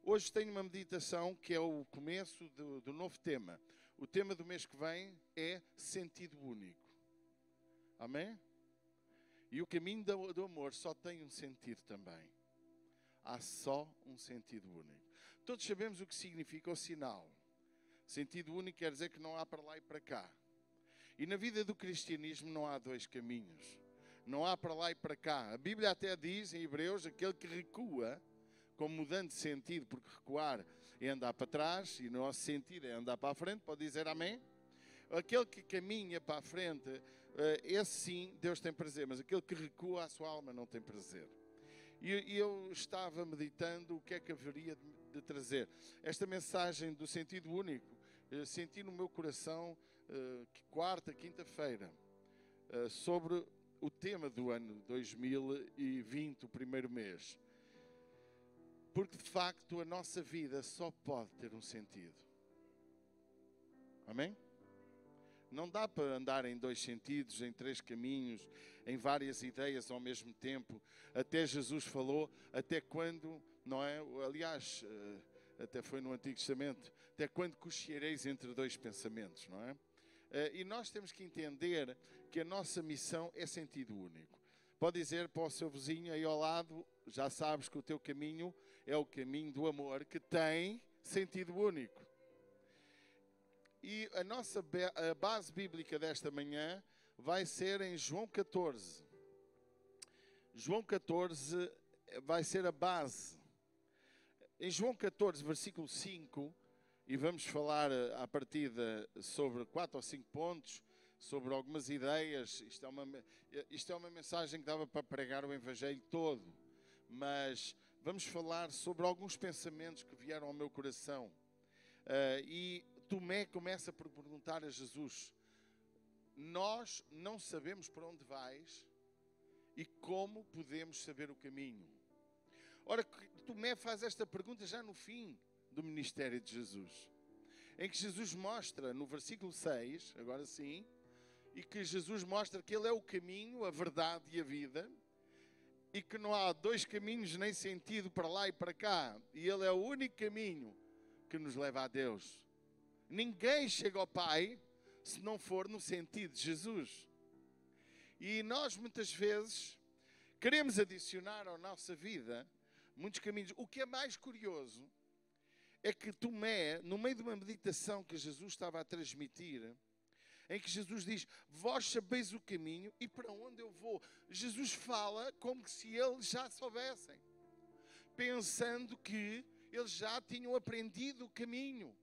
Hoje tenho uma meditação que é o começo do novo tema. O tema do mês que vem é sentido único. Amém? E o caminho do amor só tem um sentido também. Há só um sentido único. Todos sabemos o que significa o sinal. Sentido único quer dizer que não há para lá e para cá. E na vida do cristianismo não há dois caminhos. Não há para lá e para cá. A Bíblia até diz em Hebreus, aquele que recua, como mudando de sentido, porque recuar é andar para trás, e no nosso sentido é andar para a frente, pode dizer amém? Aquele que caminha para a frente, esse sim, Deus tem prazer, mas aquele que recua, a sua alma não tem prazer. E eu estava meditando o que é que haveria de trazer. Esta mensagem do sentido único, senti no meu coração, quarta, quinta-feira, sobre o tema do ano 2020, o primeiro mês. Porque, de facto, a nossa vida só pode ter um sentido. Amém? Não dá para andar em dois sentidos, em três caminhos, em várias ideias ao mesmo tempo. Até Jesus falou, até quando, não é? Aliás, até foi no Antigo Testamento, até quando cocheareis entre dois pensamentos, não é? E nós temos que entender que a nossa missão é sentido único. Pode dizer para o seu vizinho aí ao lado, já sabes que o teu caminho é o caminho do amor, que tem sentido único. E a nossa base bíblica desta manhã vai ser em João 14. João 14 vai ser a base. Em João 14, versículo 5, e vamos falar à partida sobre 4 ou 5 pontos, sobre algumas ideias. Isto é uma mensagem que dava para pregar o Evangelho todo, mas vamos falar sobre alguns pensamentos que vieram ao meu coração. E Tomé começa por perguntar a Jesus: nós não sabemos para onde vais e como podemos saber o caminho? Ora, Tomé faz esta pergunta já no fim do ministério de Jesus, em que Jesus mostra no versículo 6, agora sim, e que Jesus mostra que Ele é o caminho, a verdade e a vida, e que não há dois caminhos nem sentido para lá e para cá, e Ele é o único caminho que nos leva a Deus. Ninguém chega ao Pai se não for no sentido de Jesus. E nós muitas vezes queremos adicionar à nossa vida muitos caminhos. O que é mais curioso é que Tomé, no meio de uma meditação que Jesus estava a transmitir, em que Jesus diz: vós sabeis o caminho e para onde eu vou. Jesus fala como se eles já soubessem, pensando que eles já tinham aprendido o caminho.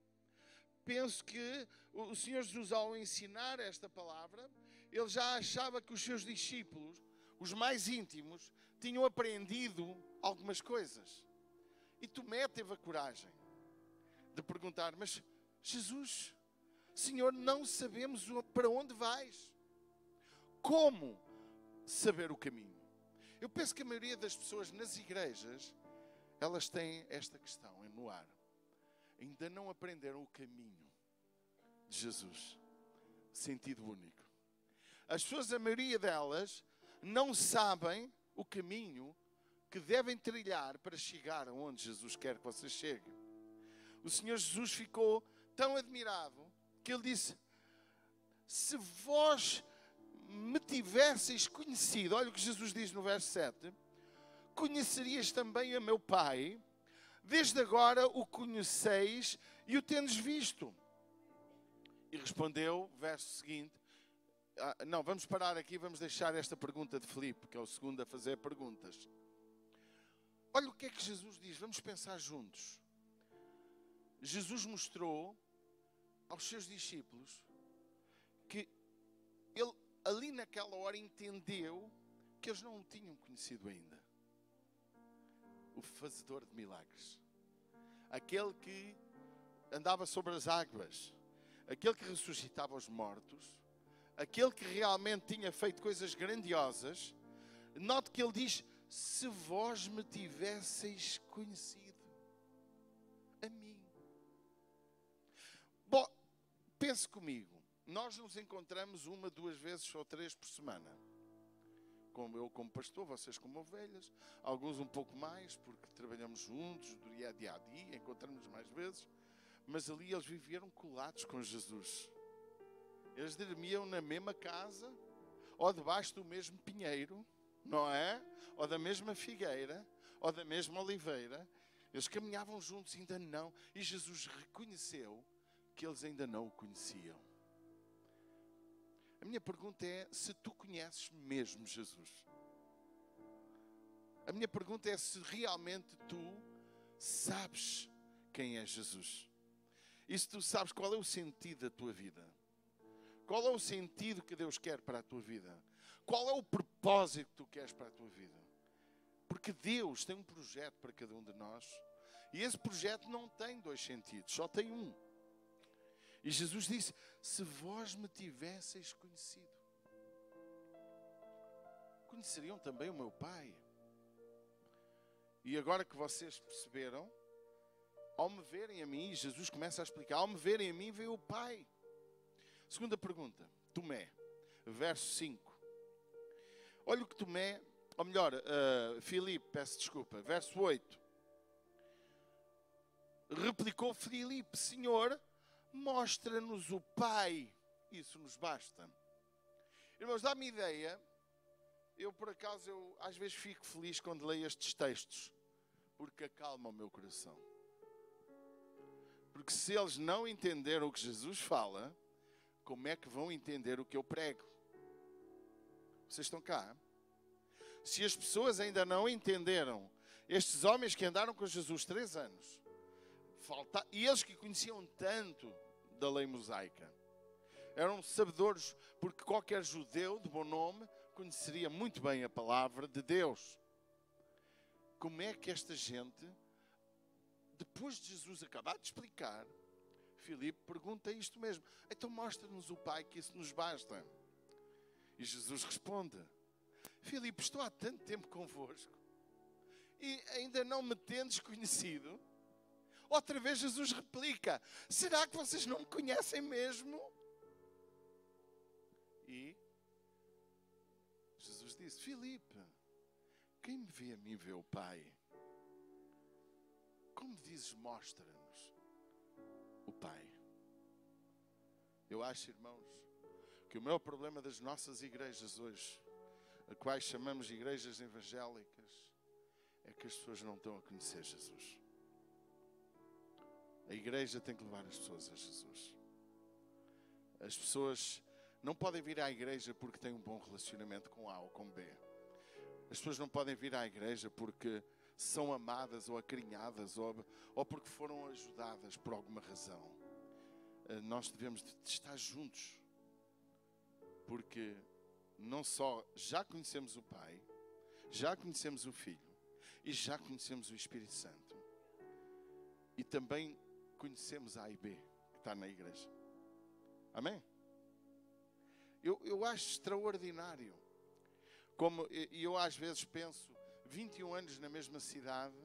Penso que o Senhor Jesus, ao ensinar esta palavra, ele já achava que os seus discípulos, os mais íntimos, tinham aprendido algumas coisas. E Tomé teve a coragem de perguntar: mas Jesus, Senhor, não sabemos para onde vais. Como saber o caminho? Eu penso que a maioria das pessoas nas igrejas, elas têm esta questão no ar. Ainda não aprenderam o caminho de Jesus. Sentido único. As pessoas, a maioria delas, não sabem o caminho que devem trilhar para chegar aonde Jesus quer que vocês cheguem. O Senhor Jesus ficou tão admirado que Ele disse: se vós me tivesseis conhecido, olha o que Jesus diz no verso 7, conhecerias também a meu Pai. Desde agora o conheceis e o tendes visto. E respondeu, verso seguinte, não, vamos parar aqui, vamos deixar esta pergunta de Filipe, que é o segundo a fazer perguntas. Olha o que é que Jesus diz, vamos pensar juntos. Jesus mostrou aos seus discípulos que ele, ali naquela hora, entendeu que eles não o tinham conhecido ainda. O fazedor de milagres, aquele que andava sobre as águas, aquele que ressuscitava os mortos, aquele que realmente tinha feito coisas grandiosas. Note que ele diz: se vós me tivesseis conhecido a mim. Bom, pense comigo, nós nos encontramos 1, 2 vezes ou 3 por semana. como pastor, vocês como ovelhas, alguns um pouco mais, porque trabalhamos juntos, do dia a dia, encontramos mais vezes, mas ali eles viveram colados com Jesus. Eles dormiam na mesma casa, ou debaixo do mesmo pinheiro, não é? Ou da mesma figueira, ou da mesma oliveira. Eles caminhavam juntos, ainda não, e Jesus reconheceu que eles ainda não o conheciam. A minha pergunta é se tu conheces mesmo Jesus. A minha pergunta é se realmente tu sabes quem é Jesus. E se tu sabes qual é o sentido da tua vida. Qual é o sentido que Deus quer para a tua vida. Qual é o propósito que tu queres para a tua vida. Porque Deus tem um projeto para cada um de nós. E esse projeto não tem dois sentidos, só tem um. E Jesus disse, se vós me tivesseis conhecido, conheceriam também o meu Pai. E agora que vocês perceberam, ao me verem a mim, Jesus começa a explicar, ao me verem a mim, veio o Pai. Segunda pergunta, Tomé, verso 5. Olha o que Tomé, ou melhor, Filipe, peço desculpa, verso 8. Replicou Filipe, Senhor, mostra-nos o Pai, isso nos basta. Irmãos, dá-me ideia, eu por acaso, às vezes fico feliz quando leio estes textos, porque acalma o meu coração. Porque se eles não entenderam o que Jesus fala, como é que vão entender o que eu prego? Vocês estão cá? Se as pessoas ainda não entenderam, estes homens que andaram com Jesus 3 anos, e eles que conheciam tanto da lei mosaica, eram sabedores, porque qualquer judeu de bom nome conheceria muito bem a palavra de Deus. Como é que esta gente, depois de Jesus acabar de explicar, Filipe pergunta isto mesmo, então mostra-nos o Pai que isso nos basta. E Jesus responde, Filipe, estou há tanto tempo convosco e ainda não me tendes conhecido? Outra vez Jesus replica, será que vocês não me conhecem mesmo? E Jesus disse, Filipe, quem me vê a mim vê o Pai. Como dizes, mostra-nos o Pai. Eu acho, irmãos, que o maior problema das nossas igrejas hoje, a quais chamamos igrejas evangélicas, é que as pessoas não estão a conhecer Jesus. A igreja tem que levar as pessoas a Jesus. As pessoas não podem vir à igreja porque têm um bom relacionamento com A ou com B. As pessoas não podem vir à igreja porque são amadas ou acarinhadas ou porque foram ajudadas por alguma razão. Nós devemos de estar juntos. Porque não só já conhecemos o Pai, já conhecemos o Filho e já conhecemos o Espírito Santo. E também conhecemos a A e B que está na igreja. Amém? Eu acho extraordinário. Como eu às vezes penso, 21 anos na mesma cidade,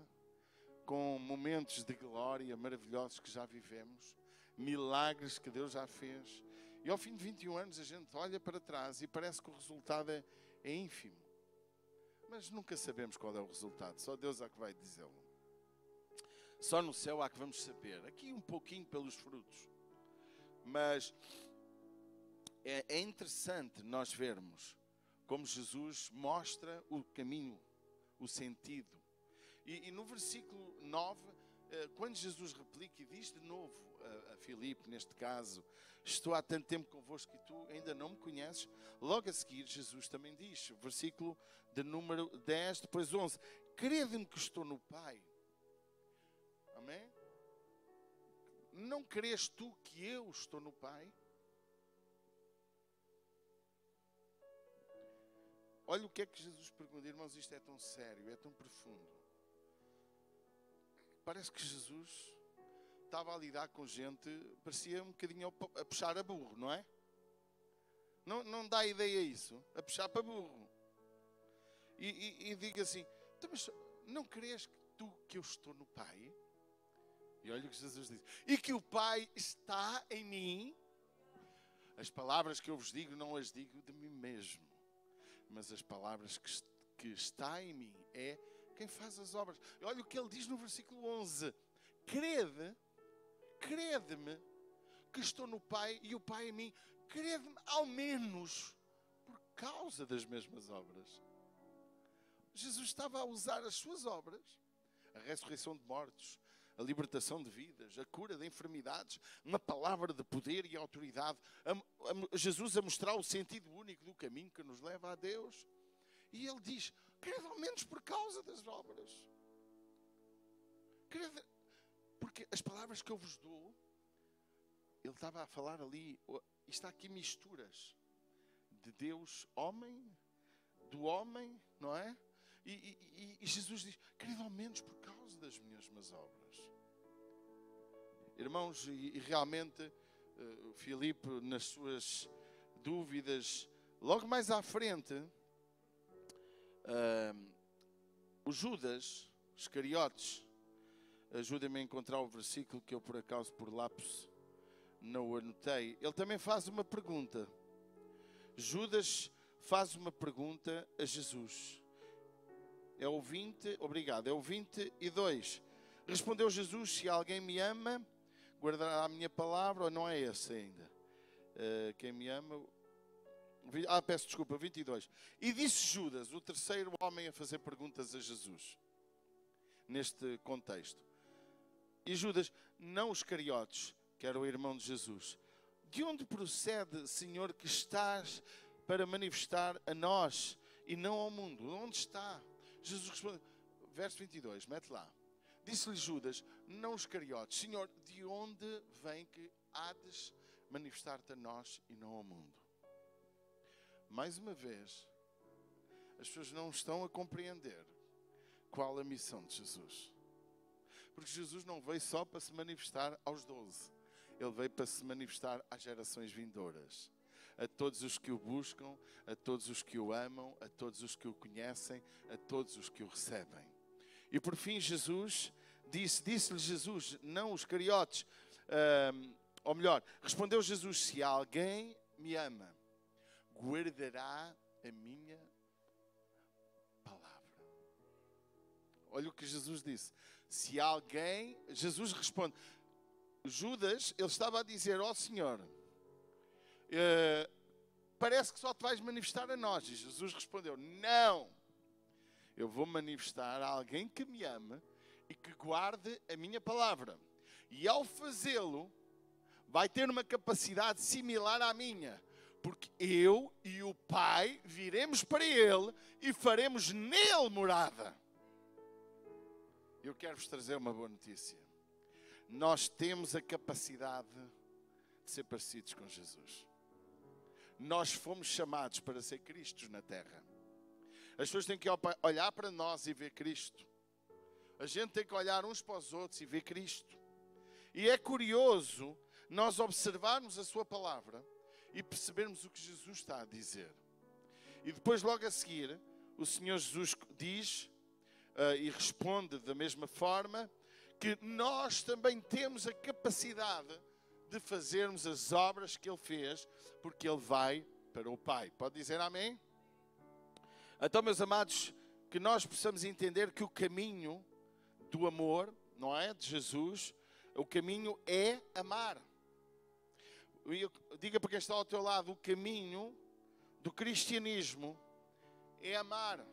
com momentos de glória maravilhosos que já vivemos, milagres que Deus já fez. E ao fim de 21 anos a gente olha para trás e parece que o resultado é ínfimo. Mas nunca sabemos qual é o resultado, só Deus é que vai dizê-lo. Só no céu há que vamos saber. Aqui um pouquinho pelos frutos. Mas é interessante nós vermos como Jesus mostra o caminho, o sentido. E no versículo 9, quando Jesus replica e diz de novo a Filipe, neste caso, estou há tanto tempo convosco e tu ainda não me conheces, logo a seguir Jesus também diz, versículo de número 10, depois 11, crede-me que estou no Pai. Amém? Não crês tu que eu estou no Pai? Olha o que é que Jesus pergunta, irmãos, isto é tão sério, é tão profundo. Parece que Jesus estava a lidar com gente, parecia um bocadinho a puxar a burro, não é? Não dá ideia isso, a puxar para burro. E diga assim, mas não crês que eu estou no Pai? E olha o que Jesus diz, e que o Pai está em mim? As palavras que eu vos digo, não as digo de mim mesmo. mas as palavras que está em mim é quem faz as obras. Olha o que ele diz no versículo 11. Crede-me que estou no Pai e o Pai em mim. Crede-me ao menos por causa das mesmas obras. Jesus estava a usar as suas obras, a ressurreição de mortos, a libertação de vidas, a cura de enfermidades, uma palavra de poder e autoridade. Jesus a mostrar o sentido único do caminho que nos leva a Deus. E ele diz, crede ao menos por causa das obras. Crede, porque as palavras que eu vos dou, ele estava a falar ali, está aqui misturas de Deus, homem, do homem, não é? E Jesus diz, crede ao menos por causa das mesmas obras. Irmãos, e realmente, Filipe, nas suas dúvidas, logo mais à frente, o Judas Iscariotes, ajuda-me a encontrar o versículo que eu por acaso, por lapso, não o anotei. Ele também faz uma pergunta. Judas faz uma pergunta a Jesus. É o 20, obrigado, é o 22. Respondeu Jesus, se alguém me ama, guardará a minha palavra, ou não é esse ainda? Quem me ama... peço desculpa, 22. E disse Judas, o terceiro homem a fazer perguntas a Jesus, neste contexto. E Judas, não os Iscariotes, que era o irmão de Jesus. De onde procede, Senhor, que estás para manifestar a nós e não ao mundo? Onde está? Jesus responde, verso 22, mete lá. Disse-lhe Judas, não os Iscariotes, Senhor, de onde vem que hades manifestar-te a nós e não ao mundo? Mais uma vez, as pessoas não estão a compreender qual a missão de Jesus. Porque Jesus não veio só para se manifestar aos 12. Ele veio para se manifestar às gerações vindouras. A todos os que o buscam, a todos os que o amam, a todos os que o conhecem, a todos os que o recebem. E por fim Jesus disse-lhe Jesus, não os Iscariotes, ou melhor, respondeu Jesus, se alguém me ama, guardará a minha palavra. Olha o que Jesus disse. Se alguém, Jesus responde, Judas, ele estava a dizer, ó Senhor, parece que só te vais manifestar a nós. E Jesus respondeu, não, eu vou manifestar a alguém que me ama e que guarde a minha palavra. E ao fazê-lo, vai ter uma capacidade similar à minha. Porque eu e o Pai viremos para Ele e faremos nele morada. Eu quero-vos trazer uma boa notícia. Nós temos a capacidade de ser parecidos com Jesus. Nós fomos chamados para ser Cristos na terra. As pessoas têm que olhar para nós e ver Cristo. A gente tem que olhar uns para os outros e ver Cristo. E é curioso nós observarmos a sua palavra e percebermos o que Jesus está a dizer. E depois, logo a seguir, o Senhor Jesus diz e responde da mesma forma que nós também temos a capacidade de fazermos as obras que Ele fez, porque Ele vai para o Pai. Pode dizer amém? Então, meus amados, que nós possamos entender que o caminho do amor, não é? De Jesus, o caminho é amar. Diga para quem está ao teu lado, o caminho do cristianismo é amar.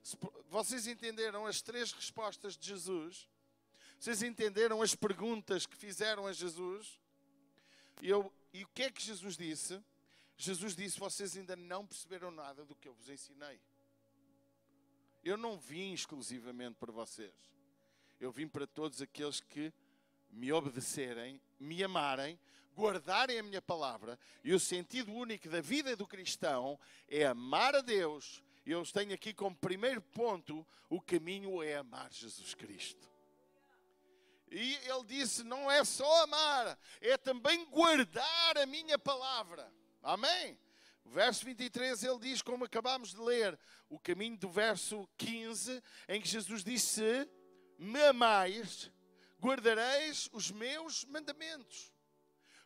Se vocês entenderam as 3 respostas de Jesus? Vocês entenderam as perguntas que fizeram a Jesus? E o que é que Jesus disse? Jesus disse, vocês ainda não perceberam nada do que eu vos ensinei. Eu não vim exclusivamente para vocês. Eu vim para todos aqueles que me obedecerem, me amarem, guardarem a minha palavra. E o sentido único da vida do cristão é amar a Deus. Eu tenho aqui como primeiro ponto, o caminho é amar Jesus Cristo. E ele disse, não é só amar, é também guardar a minha palavra. Amém? O verso 23 ele diz, como acabámos de ler, o caminho do verso 15, em que Jesus disse, se me amais, guardareis os meus mandamentos.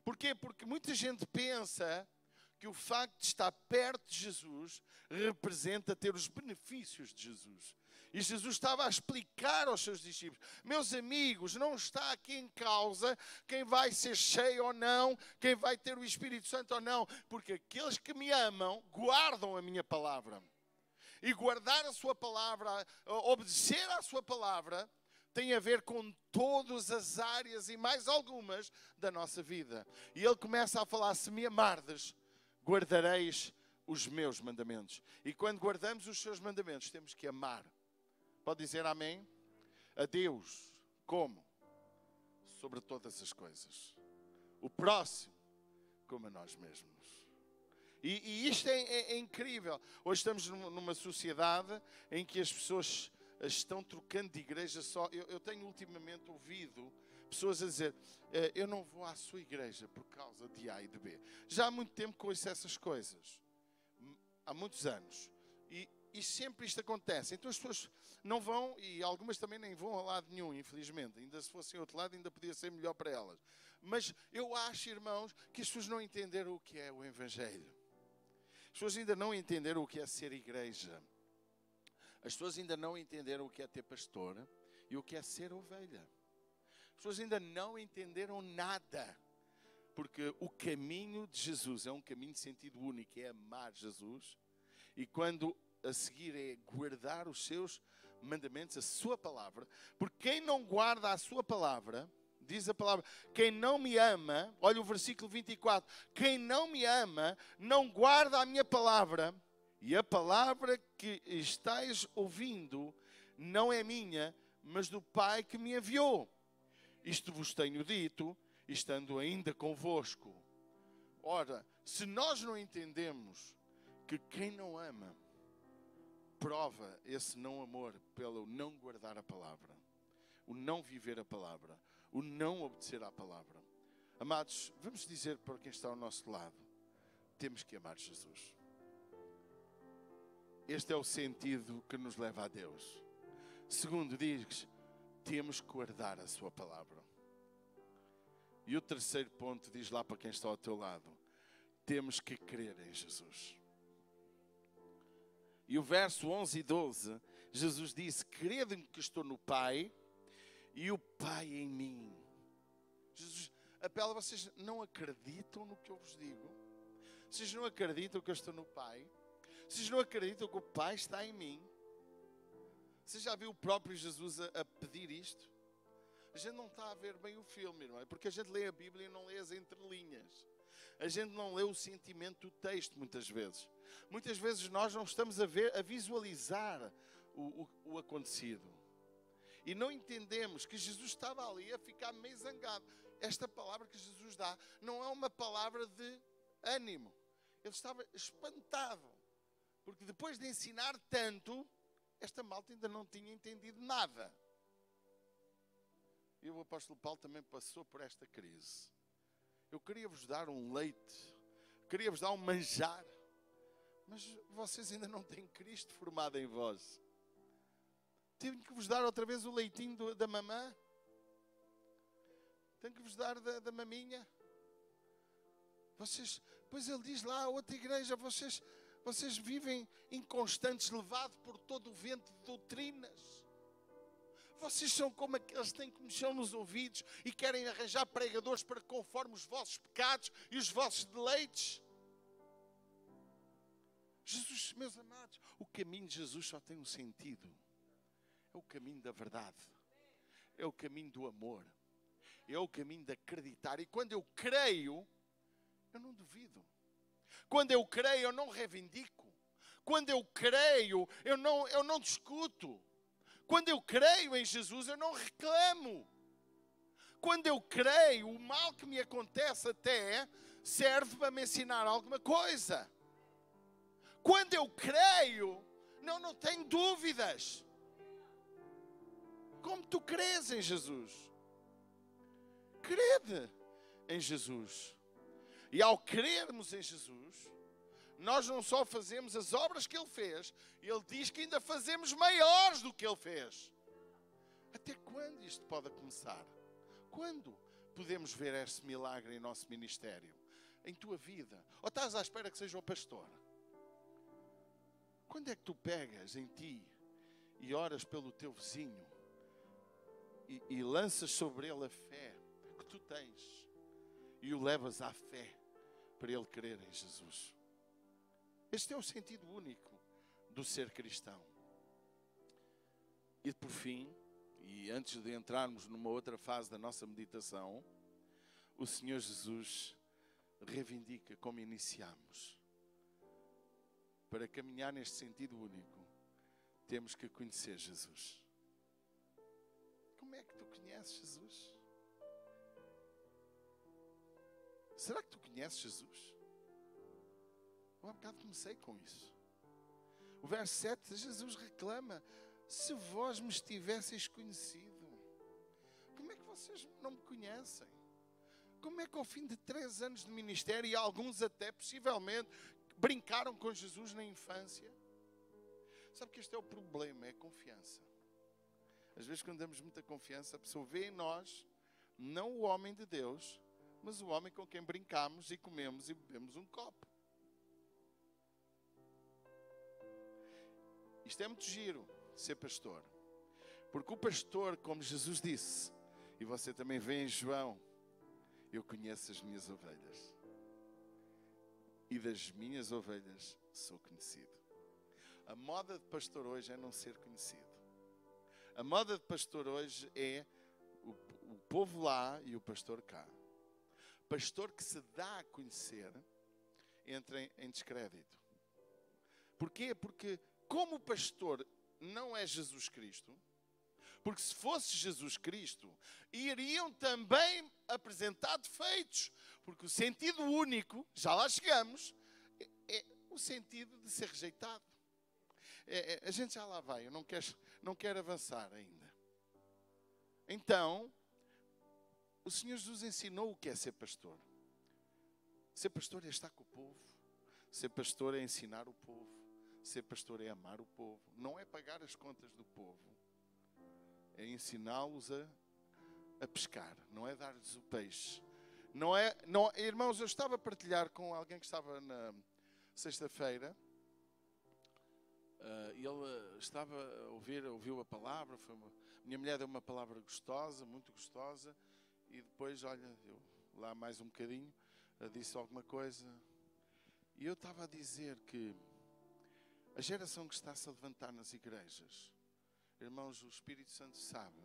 Porquê? Porque muita gente pensa que o facto de estar perto de Jesus representa ter os benefícios de Jesus. E Jesus estava a explicar aos seus discípulos: meus amigos, não está aqui em causa quem vai ser cheio ou não, quem vai ter o Espírito Santo ou não, porque aqueles que me amam guardam a minha palavra. E guardar a sua palavra, obedecer à sua palavra, tem a ver com todas as áreas e mais algumas da nossa vida. E ele começa a falar: se me amardes, guardareis os meus mandamentos. E quando guardamos os seus mandamentos, temos que amar. Pode dizer amém? A Deus. Como? Sobre todas as coisas. O próximo, como a nós mesmos. E isto é incrível. Hoje estamos numa sociedade em que as pessoas estão trocando de igreja só. Eu tenho ultimamente ouvido pessoas a dizer: eu não vou à sua igreja por causa de A e de B. Já há muito tempo que ouço essas coisas. Há muitos anos. E sempre isto acontece. Então as pessoas não vão, e algumas também nem vão a lado nenhum, infelizmente. Ainda se fossem a outro lado, ainda podia ser melhor para elas. Mas eu acho, irmãos, que as pessoas não entenderam o que é o Evangelho. As pessoas ainda não entenderam o que é ser igreja. As pessoas ainda não entenderam o que é ter pastor e o que é ser ovelha. As pessoas ainda não entenderam nada. Porque o caminho de Jesus é um caminho de sentido único, é amar Jesus. E quando a seguir é guardar os seus mandamentos, a sua palavra. Porque quem não guarda a sua palavra, diz a palavra, quem não me ama, olha o versículo 24, quem não me ama, não guarda a minha palavra, e a palavra que estáis ouvindo não é minha, mas do Pai que me enviou. Isto vos tenho dito, estando ainda convosco. Ora, se nós não entendemos que quem não ama prova esse não amor pelo não guardar a palavra, o não viver a palavra, o não obedecer à palavra. Amados, vamos dizer para quem está ao nosso lado: temos que amar Jesus. Este é o sentido que nos leva a Deus. Segundo, diz: temos que guardar a sua palavra. E o terceiro ponto diz lá para quem está ao teu lado: temos que crer em Jesus. E o verso 11 e 12, Jesus disse: crede-me que estou no Pai e o Pai em mim. Jesus apela: vocês não acreditam no que eu vos digo? Vocês não acreditam que eu estou no Pai? Vocês não acreditam que o Pai está em mim? Você já viu o próprio Jesus a pedir isto? A gente não está a ver bem o filme, irmão, porque a gente lê a Bíblia e não lê as entrelinhas. A gente não lê o sentimento do texto muitas vezes. Muitas vezes nós não estamos a visualizar o acontecido. E não entendemos que Jesus estava ali a ficar meio zangado. Esta palavra que Jesus dá não é uma palavra de ânimo. Ele estava espantado. Porque depois de ensinar tanto, esta malta ainda não tinha entendido nada. E o apóstolo Paulo também passou por esta crise. Eu queria vos dar um leite, queria vos dar um manjar, mas vocês ainda não têm Cristo formado em vós. Tenho que vos dar outra vez o leitinho da mamã. Tenho que vos dar da maminha. Vocês, pois ele diz lá, outra igreja, vocês vivem inconstantes, levados por todo o vento de doutrinas. Vocês são como aqueles que têm comichão nos ouvidos e querem arranjar pregadores para conforme os vossos pecados e os vossos deleites. Jesus, meus amados, o caminho de Jesus só tem um sentido. É o caminho da verdade. É o caminho do amor. É o caminho de acreditar. E quando eu creio, eu não duvido. Quando eu creio, eu não reivindico. Quando eu creio, eu não discuto. Quando eu creio em Jesus, eu não reclamo. Quando eu creio, o mal que me acontece até serve para me ensinar alguma coisa. Quando eu creio, não tenho dúvidas. Como tu crês em Jesus? Crede em Jesus. E ao crermos em Jesus, nós não só fazemos as obras que Ele fez, Ele diz que ainda fazemos maiores do que Ele fez. Até quando isto pode começar? Quando podemos ver este milagre em nosso ministério? em tua vida? Ou estás à espera que seja o pastor? Quando é que tu pegas em ti e oras pelo teu vizinho e lanças sobre ele a fé que tu tens e o levas à fé para ele crer em Jesus? Este é o sentido único do ser cristão. E por fim, e antes de entrarmos numa outra fase da nossa meditação, o Senhor Jesus reivindica como iniciamos. Para caminhar neste sentido único, temos que conhecer Jesus. Como é que tu conheces Jesus? Será que tu conheces Jesus? Eu há bocado comecei com isso. O verso 7, Jesus reclama: se vós me tivesseis conhecido, como é que vocês não me conhecem? Como é que ao fim de 3 anos de ministério, e alguns até possivelmente brincaram com Jesus na infância? Sabe que este é o problema, é a confiança. Às vezes quando damos muita confiança, a pessoa vê em nós, não o homem de Deus, mas o homem com quem brincamos e comemos e bebemos um copo. Isto é muito giro, ser pastor. Porque o pastor, como Jesus disse, e você também vê em João: eu conheço as minhas ovelhas, e das minhas ovelhas sou conhecido. A moda de pastor hoje é não ser conhecido. A moda de pastor hoje é o povo lá e o pastor cá. Pastor que se dá a conhecer entra em descrédito. Porquê? Porque como o pastor não é Jesus Cristo, porque se fosse Jesus Cristo, iriam também apresentar defeitos, porque o sentido único, já lá chegamos, é o sentido de ser rejeitado. A gente já lá vai, eu não quero avançar ainda. Então, o Senhor Jesus ensinou o que é ser pastor. Ser pastor é estar com o povo, ser pastor é ensinar o povo, ser pastor é amar o povo, não é pagar as contas do povo, é ensiná-los a pescar, não é dar-lhes o peixe. Irmãos, eu estava a partilhar com alguém que estava na sexta-feira, e ele estava a ouviu a palavra, minha mulher deu uma palavra gostosa, muito gostosa, e depois, olha, eu lá mais um bocadinho, disse alguma coisa, e eu estava a dizer que a geração que está-se a levantar nas igrejas, irmãos, o Espírito Santo sabe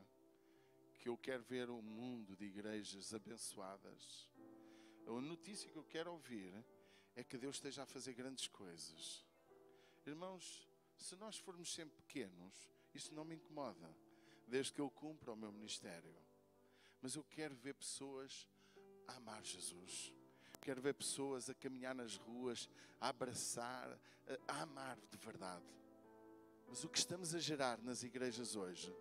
que eu quero ver um mundo de igrejas abençoadas. A notícia que eu quero ouvir é que Deus esteja a fazer grandes coisas. Irmãos, se nós formos sempre pequenos, isso não me incomoda, desde que eu cumpra o meu ministério. Mas eu quero ver pessoas a amar Jesus. Quero ver pessoas a caminhar nas ruas, a abraçar, a amar de verdade. Mas o que estamos a gerar nas igrejas hoje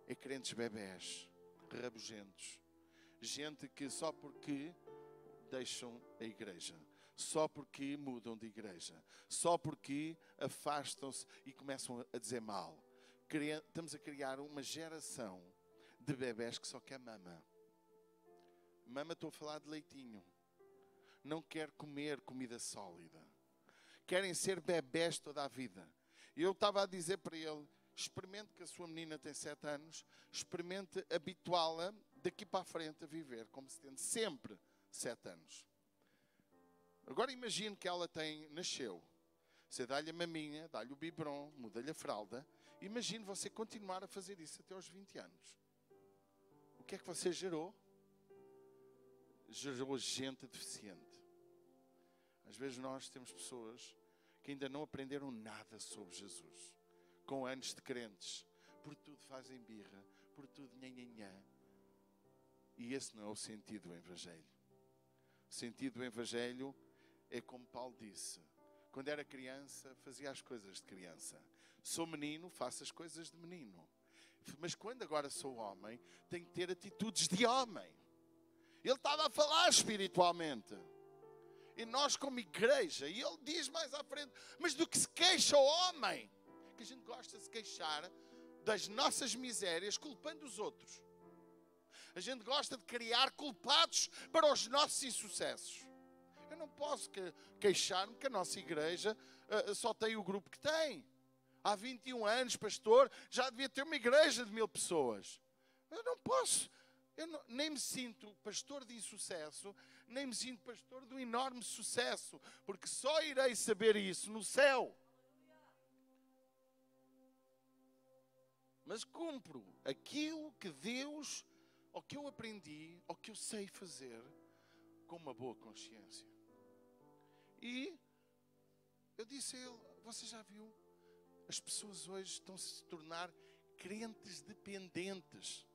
é crentes bebés, rabugentos. Gente que só porque deixam a igreja, só porque mudam de igreja, só porque afastam-se e começam a dizer mal. Estamos a criar uma geração de bebés que só quer mama. Mama, estou a falar de leitinho. Não quer comer comida sólida. Querem ser bebés toda a vida. E eu estava a dizer para ele: experimente, que a sua menina tem 7 anos, experimente habituá-la daqui para a frente a viver como se tem sempre 7 anos. Agora imagine que ela nasceu. Você dá-lhe a maminha, dá-lhe o biberon, muda-lhe a fralda. Imagine você continuar a fazer isso até aos 20 anos. O que é que você gerou? Gerou gente deficiente. Às vezes nós temos pessoas que ainda não aprenderam nada sobre Jesus, com anos de crentes, por tudo fazem birra, por tudo nhanhanhã. E esse não é o sentido do Evangelho. O sentido do Evangelho é como Paulo disse: quando era criança, fazia as coisas de criança. Sou menino, faço as coisas de menino. Mas quando agora sou homem, tenho que ter atitudes de homem. Ele estava a falar espiritualmente. E nós como igreja, e ele diz mais à frente: mas do que se queixa o homem? Que a gente gosta de se queixar das nossas misérias culpando os outros. A gente gosta de criar culpados para os nossos insucessos. Eu não posso queixar-me que a nossa igreja só tem o grupo que tem. Há 21 anos, pastor, já devia ter uma igreja de 1000 pessoas. Eu não posso. Nem me sinto pastor de insucesso, nem me sinto pastor de um enorme sucesso, porque só irei saber isso no céu. Mas cumpro aquilo que Deus, ou que eu aprendi, ou que eu sei fazer, com uma boa consciência. E eu disse a ele, você já viu? As pessoas hoje estão-se a se tornar crentes dependentes.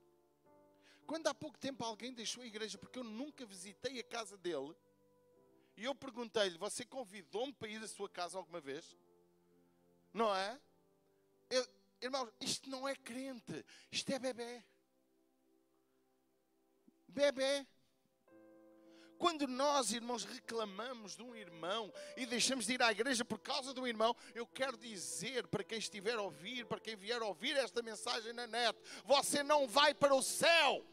Quando há pouco tempo alguém deixou a igreja porque eu nunca visitei a casa dele, e eu perguntei-lhe, você convidou-me para ir à sua casa alguma vez? Não é? Irmãos, isto não é crente, isto é bebé. Bebé. Quando nós, irmãos, reclamamos de um irmão e deixamos de ir à igreja por causa do irmão, eu quero dizer para quem estiver a ouvir, para quem vier a ouvir esta mensagem na net, você não vai para o céu.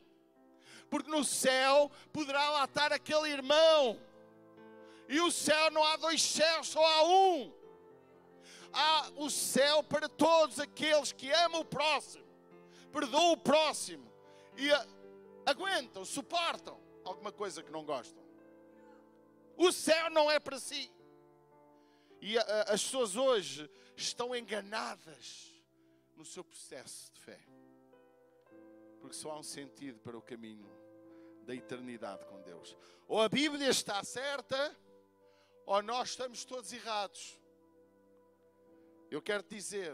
Porque no céu poderá lá estar aquele irmão. E o céu não há 2 céus, só há um. Há o céu para todos aqueles que amam o próximo, perdoam o próximo e aguentam, suportam alguma coisa que não gostam. O céu não é para si. E as pessoas hoje estão enganadas no seu processo de fé. Porque só há um sentido para o caminho da eternidade com Deus. Ou a Bíblia está certa, ou nós estamos todos errados. Eu quero dizer,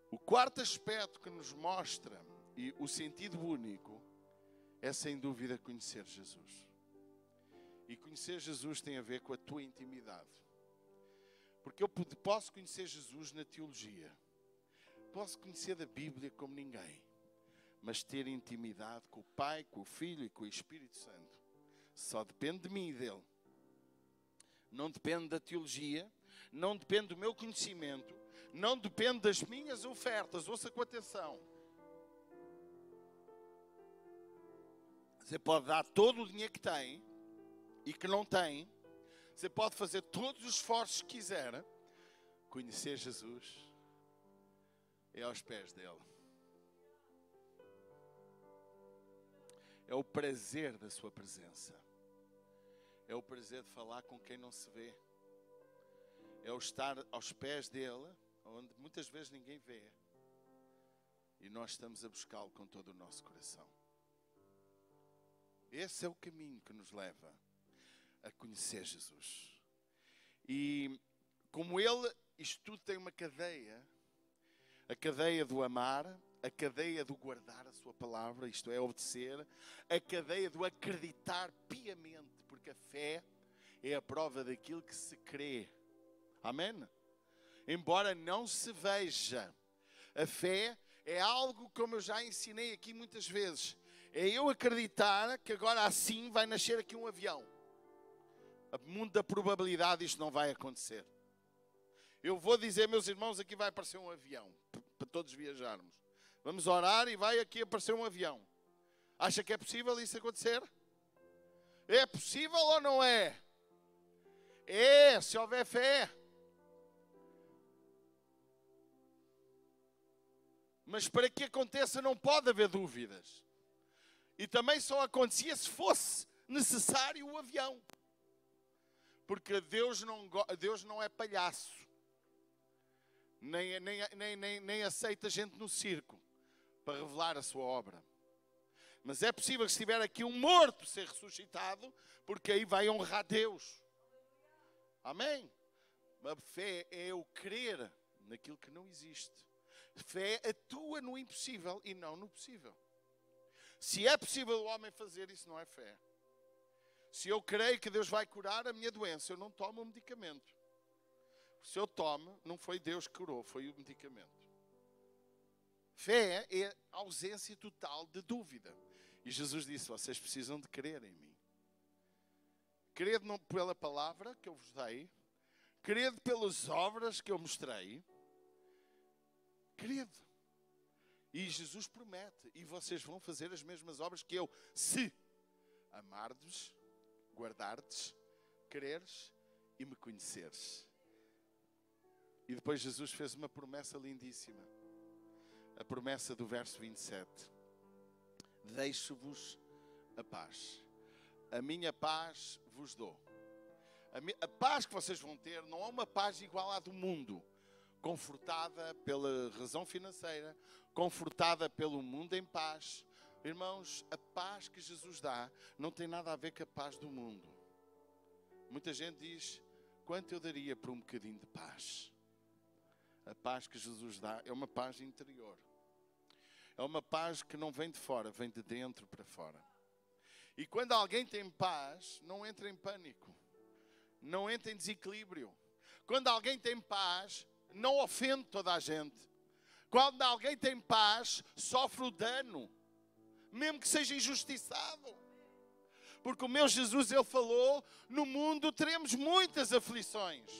o quarto aspecto que nos mostra e o sentido único é sem dúvida conhecer Jesus. E conhecer Jesus tem a ver com a tua intimidade. Porque eu posso conhecer Jesus na teologia, posso conhecer da Bíblia como ninguém, mas ter intimidade com o Pai, com o Filho e com o Espírito Santo só depende de mim e dele. Não depende da teologia, não depende do meu conhecimento, não depende das minhas ofertas. Ouça com atenção. Você pode dar todo o dinheiro que tem e que não tem. Você pode fazer todos os esforços que quiser. Conhecer Jesus é aos pés dele. É o prazer da sua presença. É o prazer de falar com quem não se vê. É o estar aos pés dele, onde muitas vezes ninguém vê. E nós estamos a buscá-lo com todo o nosso coração. Esse é o caminho que nos leva a conhecer Jesus. E como ele, isto tudo tem uma cadeia. A cadeia do amar, a cadeia do guardar a sua palavra, isto é, obedecer. A cadeia do acreditar piamente, porque a fé é a prova daquilo que se crê. Amém? Embora não se veja, a fé é algo, como eu já ensinei aqui muitas vezes, é eu acreditar que agora assim vai nascer aqui um avião. O mundo da probabilidade isto não vai acontecer. Eu vou dizer, meus irmãos, aqui vai aparecer um avião, para todos viajarmos. Vamos orar e vai aqui aparecer um avião. Acha que é possível isso acontecer? É possível ou não é? É, se houver fé. Mas para que aconteça não pode haver dúvidas. E também só acontecia se fosse necessário o avião. Porque Deus não é palhaço. Nem aceita gente no circo para revelar a sua obra. Mas é possível que se tiver aqui um morto ser ressuscitado, porque aí vai honrar Deus. Amém? A fé é o crer naquilo que não existe. Fé atua no impossível e não no possível. Se é possível o homem fazer, isso não é fé. Se eu creio que Deus vai curar a minha doença, eu não tomo o medicamento. Se eu tomo, não foi Deus que curou, foi o medicamento. Fé é a ausência total de dúvida. E Jesus disse, vocês precisam de crer em mim. Crede pela palavra que eu vos dei. Crede pelas obras que eu mostrei. Crede. E Jesus promete, e vocês vão fazer as mesmas obras que eu, se amardes guardar-te, quereres e me conheceres. E depois Jesus fez uma promessa lindíssima. A promessa do verso 27. Deixo-vos a paz. A minha paz vos dou. A paz que vocês vão ter não é uma paz igual à do mundo, confortada pela razão financeira, confortada pelo mundo em paz. Irmãos, a paz que Jesus dá não tem nada a ver com a paz do mundo. Muita gente diz, quanto eu daria por um bocadinho de paz? A paz que Jesus dá é uma paz interior. É uma paz que não vem de fora, vem de dentro para fora. E quando alguém tem paz, não entra em pânico, não entra em desequilíbrio. Quando alguém tem paz, não ofende toda a gente. Quando alguém tem paz, sofre o dano, mesmo que seja injustiçado. Porque o meu Jesus, Ele falou, no mundo teremos muitas aflições.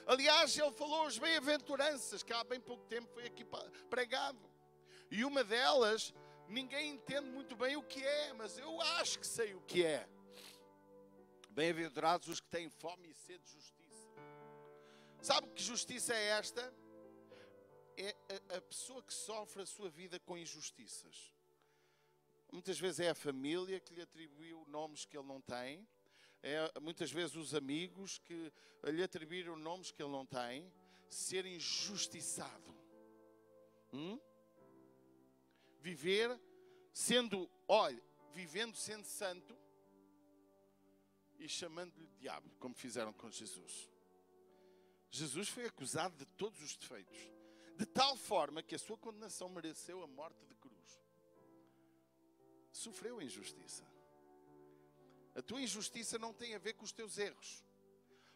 Aliás, Ele falou as bem-aventuranças, que há bem pouco tempo foi aqui pregado. E uma delas, ninguém entende muito bem o que é, mas eu acho que sei o que é. Bem-aventurados os que têm fome e sede de justiça. Sabe que justiça é esta? É a pessoa que sofre a sua vida com injustiças. Muitas vezes é a família que lhe atribuiu nomes que ele não tem. Muitas vezes os amigos que lhe atribuíram nomes que ele não tem. Ser injustiçado. Viver vivendo sendo santo e chamando-lhe diabo, como fizeram com Jesus. Jesus foi acusado de todos os defeitos, de tal forma que a sua condenação mereceu a morte de cruz. Sofreu injustiça. A tua injustiça não tem a ver com os teus erros.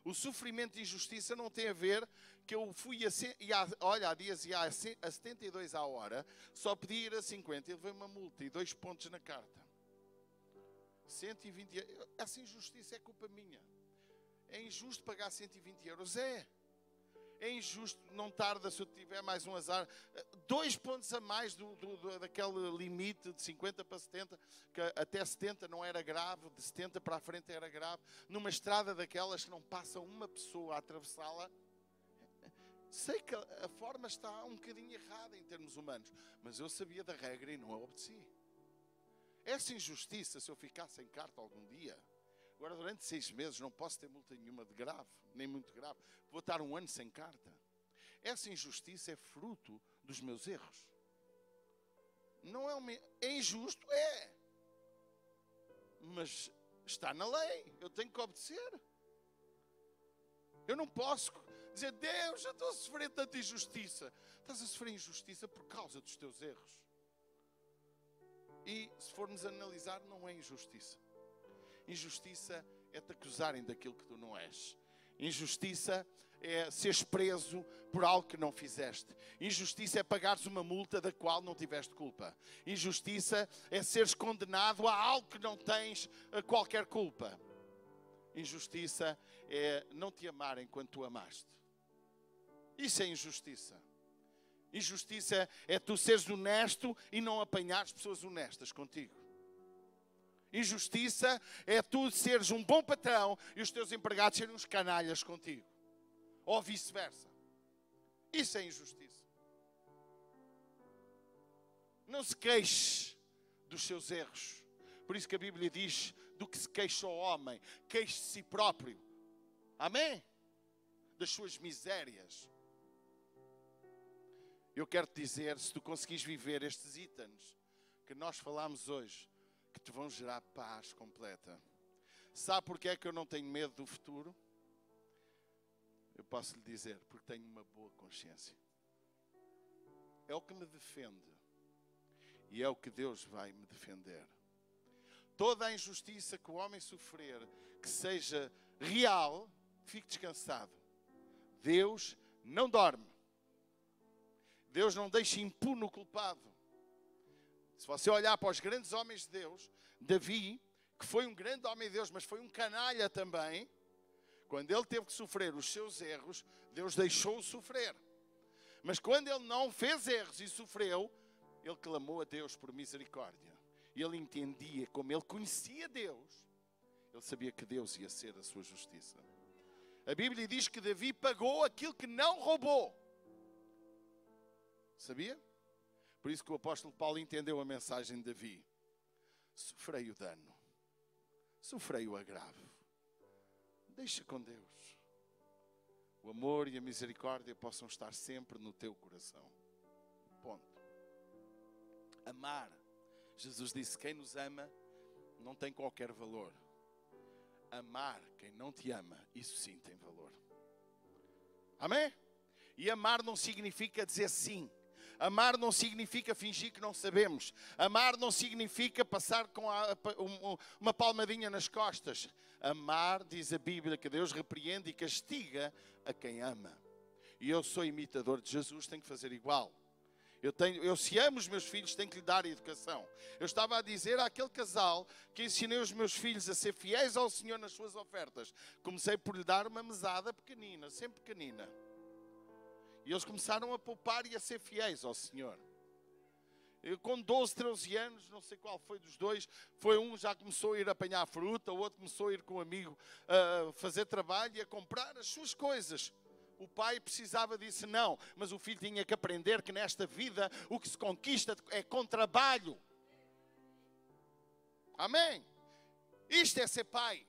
O sofrimento de injustiça não tem a ver que eu fui há dias ia a 72 à hora, só podia ir a 50 e levei uma multa e 2 pontos na carta. 120 euros. Essa injustiça é culpa minha. É injusto pagar 120 euros? É injusto, não tarda se eu tiver mais um azar. 2 pontos a mais daquele limite de 50 para 70, que até 70 não era grave, de 70 para a frente era grave. Numa estrada daquelas que não passa uma pessoa a atravessá-la. Sei que a forma está um bocadinho errada em termos humanos, mas eu sabia da regra e não a obedeci. Essa injustiça, se eu ficar sem carta algum dia, agora durante 6 meses não posso ter multa nenhuma de grave, nem muito grave, vou estar 1 ano sem carta. Essa injustiça é fruto dos meus erros. Não é injusto? É. Mas está na lei, eu tenho que obedecer. Eu não posso dizer, Deus, eu estou a sofrer tanta injustiça. Estás a sofrer injustiça por causa dos teus erros. E se formos analisar, não é injustiça. Injustiça é te acusarem daquilo que tu não és. Injustiça é seres preso por algo que não fizeste. Injustiça é pagares uma multa da qual não tiveste culpa. Injustiça é seres condenado a algo que não tens qualquer culpa. Injustiça é não te amarem quando tu amaste. Isso é injustiça. Injustiça é tu seres honesto e não apanhares pessoas honestas contigo. Injustiça é tu seres um bom patrão e os teus empregados serem uns canalhas contigo. Ou vice-versa. Isso é injustiça. Não se queixe dos seus erros. Por isso que a Bíblia diz, do que se queixa o homem, queixe de si próprio. Amém? Das suas misérias. Eu quero te dizer, se tu conseguires viver estes itens que nós falámos hoje, que te vão gerar paz completa. Sabe porque é que eu não tenho medo do futuro? Eu posso lhe dizer, porque tenho uma boa consciência. É o que me defende. E é o que Deus vai me defender. Toda a injustiça que o homem sofrer, que seja real, fique descansado. Deus não dorme. Deus não deixa impune o culpado. Se você olhar para os grandes homens de Deus, Davi, que foi um grande homem de Deus, mas foi um canalha também, quando ele teve que sofrer os seus erros, Deus deixou-o sofrer. Mas quando ele não fez erros e sofreu, ele clamou a Deus por misericórdia. E ele entendia, como ele conhecia Deus, Ele sabia que Deus ia ser a sua justiça. A Bíblia diz que Davi pagou aquilo que não roubou. Sabia? Por isso que o apóstolo Paulo entendeu a mensagem de Davi. Sofrei o dano. Sofrei o agravo. Deixa com Deus. O amor e a misericórdia possam estar sempre no teu coração. Ponto. Amar. Jesus disse, quem nos ama não tem qualquer valor. Amar quem não te ama, isso sim tem valor. Amém? E amar não significa dizer sim. Amar não significa fingir que não sabemos. Amar não significa passar com uma palmadinha nas costas. Amar, diz a Bíblia, que Deus repreende e castiga a quem ama. E eu sou imitador de Jesus, tenho que fazer igual. Eu se amo os meus filhos, tenho que lhe dar educação. Eu estava a dizer àquele casal que ensinei os meus filhos a ser fiéis ao Senhor nas suas ofertas. Comecei por lhe dar uma mesada pequenina, sempre pequenina. E eles começaram a poupar e a ser fiéis ao Senhor. Eu, com 12, 13 anos, não sei qual foi dos dois, foi um já começou a ir apanhar fruta, o outro começou a ir com um amigo a fazer trabalho e a comprar as suas coisas. O pai precisava disso, não, mas o filho tinha que aprender que nesta vida o que se conquista é com trabalho. Amém? Isto é ser pai.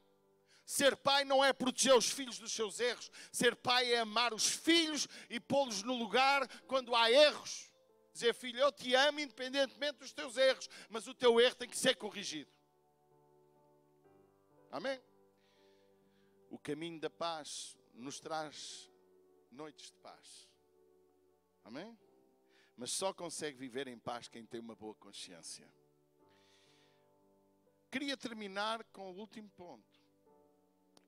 Ser pai não é proteger os filhos dos seus erros. Ser pai é amar os filhos e pô-los no lugar quando há erros. Dizer, filho, eu te amo independentemente dos teus erros, mas o teu erro tem que ser corrigido. Amém? O caminho da paz nos traz noites de paz. Amém? Mas só consegue viver em paz quem tem uma boa consciência. Queria terminar com o último ponto.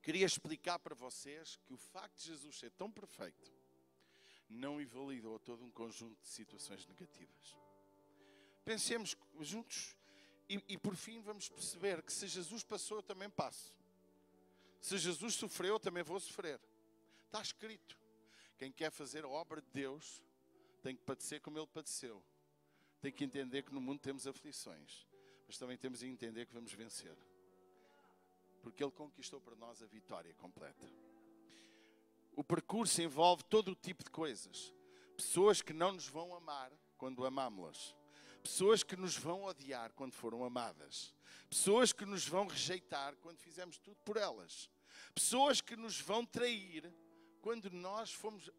Queria explicar para vocês que o facto de Jesus ser tão perfeito não invalidou todo um conjunto de situações negativas. Pensemos juntos e por fim vamos perceber que se Jesus passou, eu também passo. Se Jesus sofreu, eu também vou sofrer. Está escrito. Quem quer fazer a obra de Deus tem que padecer como Ele padeceu. Tem que entender que no mundo temos aflições, mas também temos de entender que vamos vencer. Porque Ele conquistou para nós a vitória completa. O percurso envolve todo o tipo de coisas. Pessoas que não nos vão amar quando amámos-las. Pessoas que nos vão odiar quando foram amadas. Pessoas que nos vão rejeitar quando fizemos tudo por elas. Pessoas que nos vão trair quando nós fomos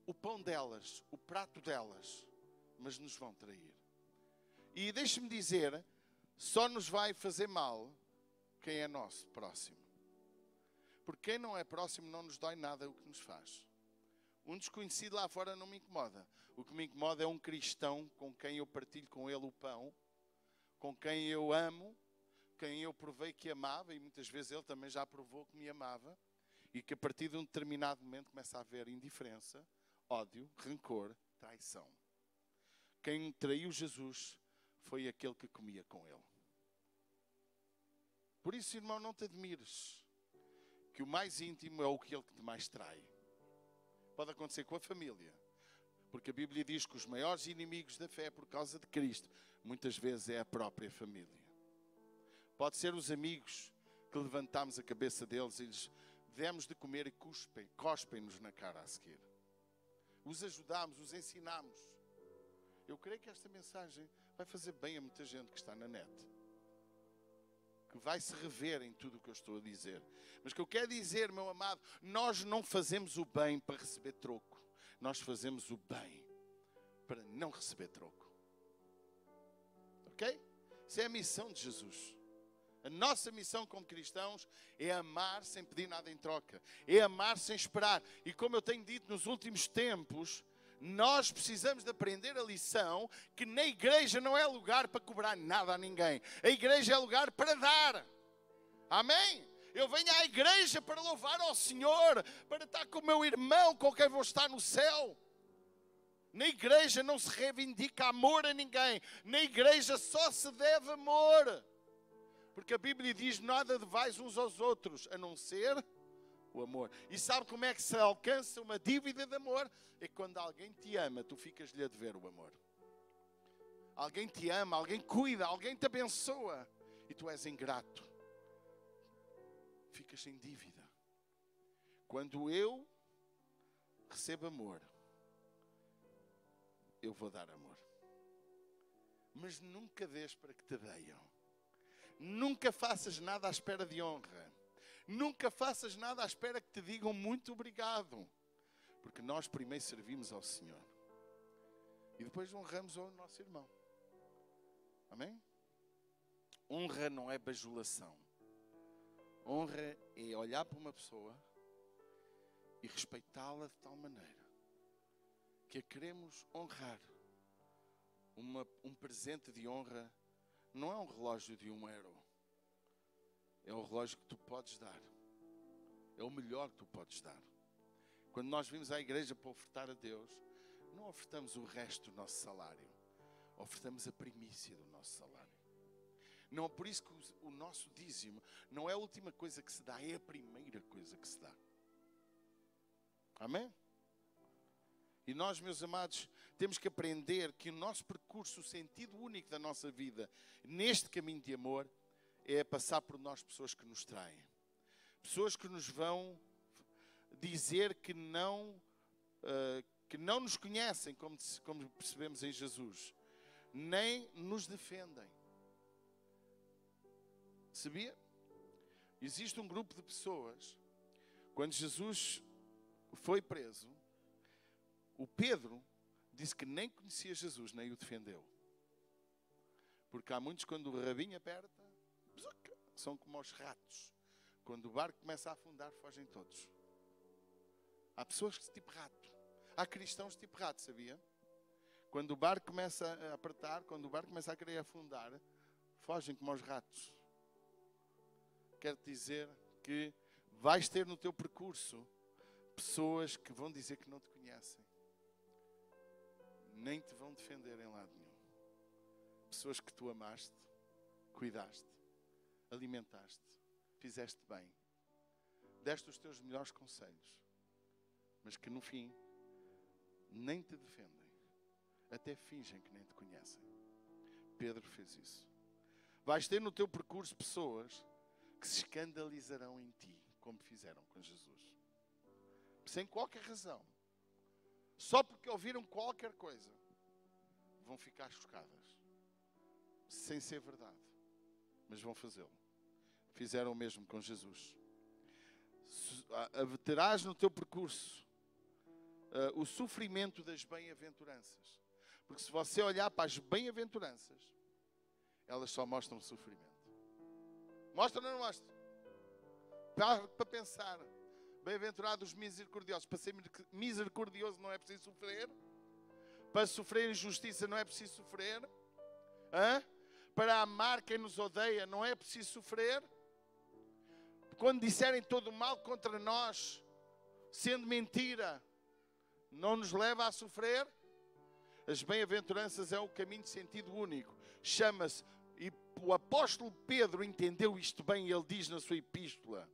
o pão delas, o prato delas, mas nos vão trair. E deixe-me dizer, só nos vai fazer mal quem é nosso próximo. Porque quem não é próximo não nos dói nada o que nos faz. Um desconhecido lá fora não me incomoda. O que me incomoda é um cristão com quem eu partilho com ele o pão, com quem eu amo, quem eu provei que amava, e muitas vezes ele também já provou que me amava, e que a partir de um determinado momento começa a haver indiferença, ódio, rancor, traição. Quem traiu Jesus foi aquele que comia com ele. Por isso, irmão, não te admires que o mais íntimo é aquele que te mais trai. Pode acontecer com a família. Porque a Bíblia diz que os maiores inimigos da fé por causa de Cristo, muitas vezes é a própria família. Pode ser os amigos que levantamos a cabeça deles e lhes demos de comer e cospem-nos na cara a seguir. Os ajudamos, os ensinamos. Eu creio que esta mensagem vai fazer bem a muita gente que está na net. Que vai se rever em tudo o que eu estou a dizer. Mas o que eu quero dizer, meu amado, nós não fazemos o bem para receber troco. Nós fazemos o bem para não receber troco. Ok? Isso é a missão de Jesus. A nossa missão como cristãos é amar sem pedir nada em troca. É amar sem esperar. E como eu tenho dito nos últimos tempos, nós precisamos de aprender a lição que na igreja não é lugar para cobrar nada a ninguém. A igreja é lugar para dar. Amém? Eu venho à igreja para louvar ao Senhor, para estar com o meu irmão, com quem vou estar no céu. Na igreja não se reivindica amor a ninguém. Na igreja só se deve amor. Porque a Bíblia diz, nada devais uns aos outros, a não ser o amor. E sabe como é que se alcança uma dívida de amor? É quando alguém te ama, tu ficas-lhe a dever o amor. Alguém te ama, alguém cuida, alguém te abençoa. E tu és ingrato. ficas sem dívida. Quando eu recebo amor, eu vou dar amor. Mas nunca dês para que te deem. Nunca faças nada à espera de honra. Nunca faças nada à espera que te digam muito obrigado. Porque nós primeiro servimos ao Senhor. E depois honramos ao nosso irmão. Amém? Honra não é bajulação. Honra é olhar para uma pessoa e respeitá-la de tal maneira que a queremos honrar. Um presente de honra não é um relógio de €1. É o relógio que tu podes dar. É o melhor que tu podes dar. Quando nós vimos à igreja para ofertar a Deus, não ofertamos o resto do nosso salário. Ofertamos a primícia do nosso salário. Não, por isso que o nosso dízimo não é a última coisa que se dá, é a primeira coisa que se dá. Amém? E nós, meus amados, temos que aprender que o nosso percurso, o sentido único da nossa vida, neste caminho de amor, é passar por nós pessoas que nos traem. Pessoas que nos vão dizer que não nos conhecem, como percebemos em Jesus. Nem nos defendem. Sabia? Existe um grupo de pessoas, quando Jesus foi preso, o Pedro disse que nem conhecia Jesus, nem o defendeu. Porque há muitos, quando o rabinho aperta, são como os ratos. Quando o barco começa a afundar, fogem todos. Há pessoas que tipo rato. Há cristãos tipo rato, sabia? Quando o barco começa a apertar, quando o barco começa a querer afundar, fogem como os ratos. Quero dizer que vais ter no teu percurso pessoas que vão dizer que não te conhecem. Nem te vão defender em lado nenhum. Pessoas que tu amaste, cuidaste, alimentaste, fizeste bem, deste os teus melhores conselhos, mas que no fim nem te defendem, até fingem que nem te conhecem. Pedro fez isso. Vais ter no teu percurso pessoas que se escandalizarão em ti, como fizeram com Jesus. Sem qualquer razão. Só porque ouviram qualquer coisa, vão ficar chocadas. Sem ser verdade. Mas vão fazê-lo. Fizeram o mesmo com Jesus. Terás no teu percurso o sofrimento das bem-aventuranças. Porque se você olhar para as bem-aventuranças, elas só mostram sofrimento. Mostram ou não mostram? Para pensar. Bem-aventurados os misericordiosos. Para ser misericordioso não é preciso sofrer. Para sofrer injustiça não é preciso sofrer. Para amar quem nos odeia não é preciso sofrer. Quando disserem todo o mal contra nós, sendo mentira, não nos leva a sofrer. As bem-aventuranças é um caminho de sentido único. Chama-se, e o apóstolo Pedro entendeu isto bem, ele diz na sua epístola: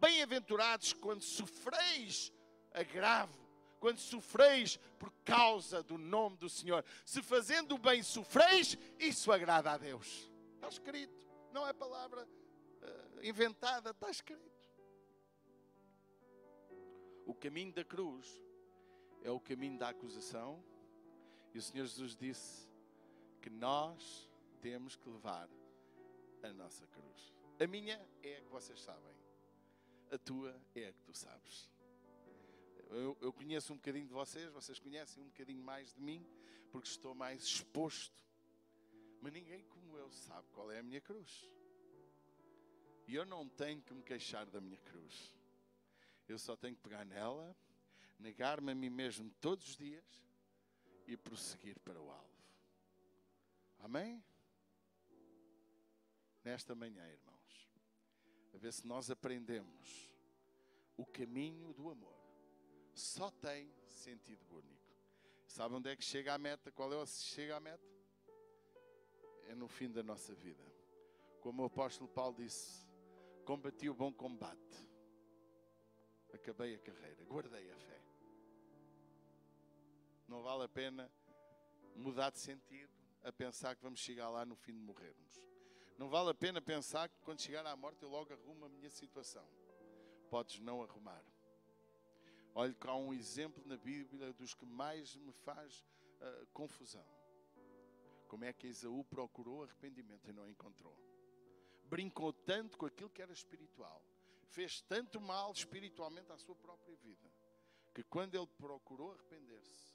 bem-aventurados quando sofreis agravo, quando sofreis por causa do nome do Senhor. Se fazendo o bem sofreis, isso agrada a Deus. Está escrito, não é palavra inventada, está escrito. O caminho da cruz é o caminho da acusação. E o Senhor Jesus disse que nós temos que levar a nossa cruz. A minha é a que vocês sabem. A tua é a que tu sabes. Eu conheço um bocadinho de vocês, vocês conhecem um bocadinho mais de mim, porque estou mais exposto. Mas ninguém como eu sabe qual é a minha cruz. E eu não tenho que me queixar da minha cruz. Eu só tenho que pegar nela, negar-me a mim mesmo todos os dias e prosseguir para o alvo. Amém? Nesta manhã, irmãos, a ver se nós aprendemos o caminho do amor. Só tem sentido único. Sabe onde é que chega à meta? Qual é o chega à meta? É no fim da nossa vida. Como o apóstolo Paulo disse: combati o bom combate, acabei a carreira, guardei a fé. Não vale a pena mudar de sentido a pensar que vamos chegar lá no fim de morrermos. Não vale a pena pensar que quando chegar à morte eu logo arrumo a minha situação. Podes não arrumar. Olha que há um exemplo na Bíblia dos que mais me faz confusão. Como é que Esaú procurou arrependimento e não encontrou? Brincou tanto com aquilo que era espiritual. Fez tanto mal espiritualmente à sua própria vida, que quando ele procurou arrepender-se,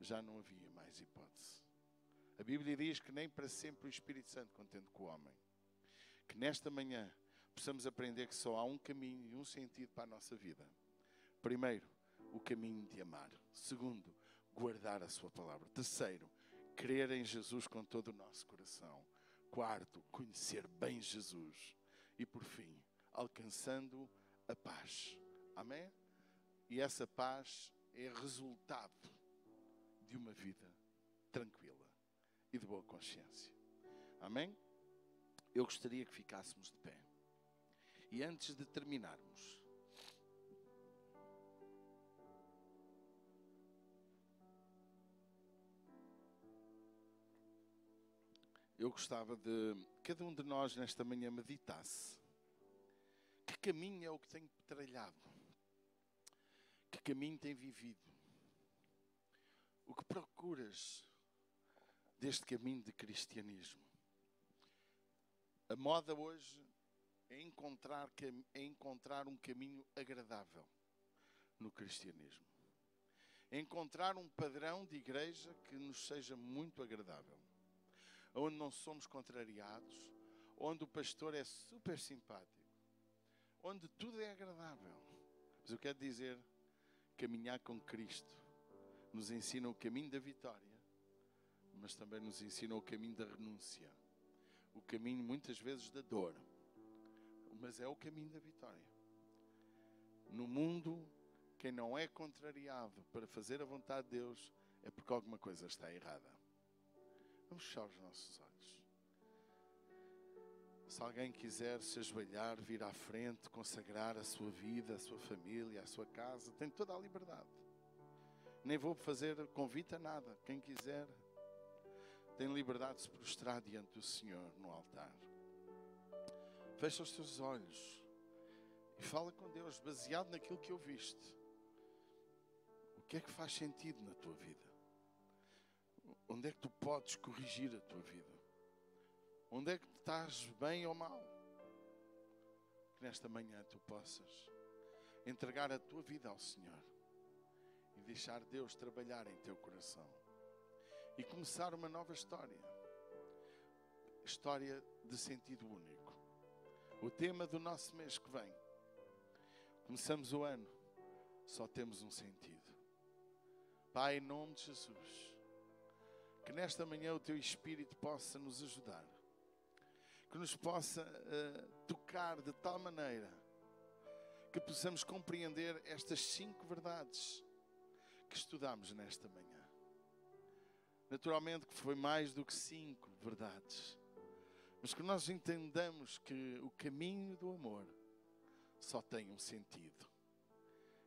já não havia mais hipótese. A Bíblia diz que nem para sempre o Espírito Santo contende com o homem. Que nesta manhã possamos aprender que só há um caminho e um sentido para a nossa vida. Primeiro, o caminho de amar. Segundo, guardar a sua palavra. Terceiro, crer em Jesus com todo o nosso coração. Quarto, conhecer bem Jesus. E por fim, alcançando a paz. Amém? E essa paz é resultado de uma vida tranquila e de boa consciência. Amém? Eu gostaria que ficássemos de pé. E antes de terminarmos, eu gostava de cada um de nós nesta manhã meditasse. Que caminho é o que tem trilhado? Que caminho tem vivido? O que procuras deste caminho de cristianismo? A moda hoje é encontrar um caminho agradável no cristianismo. É encontrar um padrão de igreja que nos seja muito agradável. Onde não somos contrariados, onde o pastor é super simpático, onde tudo é agradável. Mas eu quero dizer, caminhar com Cristo nos ensina o caminho da vitória, mas também nos ensina o caminho da renúncia, o caminho muitas vezes da dor, mas é o caminho da vitória. No mundo, quem não é contrariado para fazer a vontade de Deus é porque alguma coisa está errada. Vamos fechar os nossos olhos. Se alguém quiser se ajoelhar, vir à frente, consagrar a sua vida, a sua família, a sua casa, tem toda a liberdade. Nem vou fazer convite a nada. Quem quiser tem liberdade de se prostrar diante do Senhor no altar. Fecha os teus olhos e fala com Deus, baseado naquilo que ouviste. O que é que faz sentido na tua vida? Onde é que tu podes corrigir a tua vida? Onde é que estás bem ou mal? Que nesta manhã tu possas entregar a tua vida ao Senhor e deixar Deus trabalhar em teu coração e começar uma nova história. História de sentido único. O tema do nosso mês que vem. Começamos o ano, só temos um sentido. Pai, em nome de Jesus, que nesta manhã o Teu Espírito possa nos ajudar, que nos possa tocar de tal maneira que possamos compreender estas 5 verdades que estudamos nesta manhã. Naturalmente que foi mais do que 5 verdades, mas que nós entendamos que o caminho do amor só tem um sentido.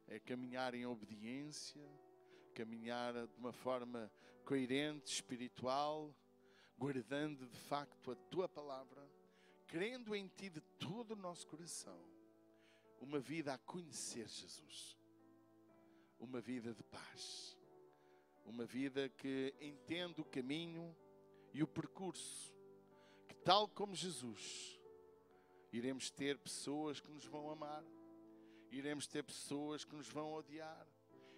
É caminhar em obediência, caminhar de uma forma coerente, espiritual, guardando de facto a Tua palavra, crendo em Ti de todo o nosso coração. Uma vida a conhecer Jesus. Uma vida de paz. Uma vida que entende o caminho e o percurso. Que tal como Jesus, iremos ter pessoas que nos vão amar. Iremos ter pessoas que nos vão odiar.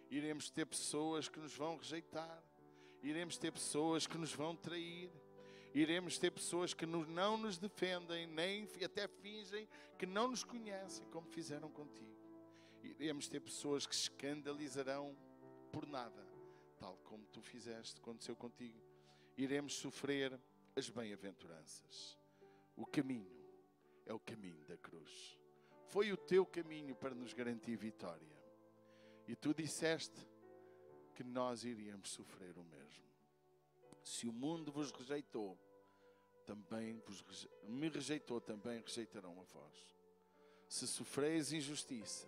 Iremos ter pessoas que nos vão rejeitar. Iremos ter pessoas que nos vão trair. Iremos ter pessoas que não nos defendem, nem até fingem que não nos conhecem, como fizeram contigo. Iremos ter pessoas que se escandalizarão por nada, tal como tu fizeste, aconteceu contigo. Iremos sofrer as bem-aventuranças. O caminho é o caminho da cruz. Foi o teu caminho para nos garantir vitória. E tu disseste que nós iríamos sofrer o mesmo. Se o mundo vos rejeitou, me rejeitou, também rejeitarão a vós. Se sofreis injustiça,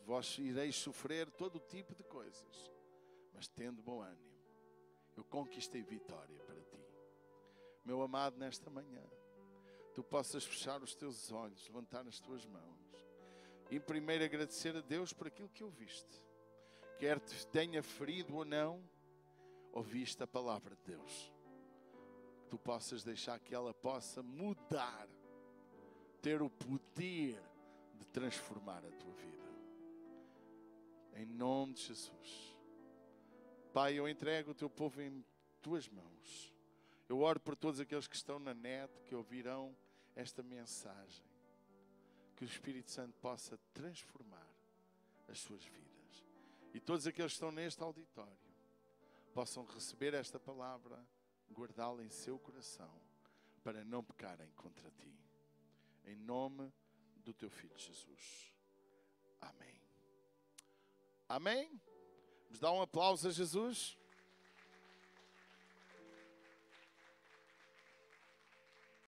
vós ireis sofrer todo tipo de coisas. Mas tendo bom ânimo, eu conquistei vitória para ti. meu amado, nesta manhã, tu possas fechar os teus olhos, levantar as tuas mãos. E primeiro agradecer a Deus por aquilo que ouviste. Quer te tenha ferido ou não, ouviste a palavra de Deus. Que tu possas deixar que ela possa mudar, ter o poder de transformar a tua vida. Em nome de Jesus. Pai, eu entrego o teu povo em tuas mãos. Eu oro por todos aqueles que estão na net, que ouvirão esta mensagem. Que o Espírito Santo possa transformar as suas vidas. E todos aqueles que estão neste auditório possam receber esta palavra, guardá-la em seu coração, para não pecarem contra ti. Em nome do teu Filho Jesus. Amém. Amém? Vamos dar um aplauso a Jesus?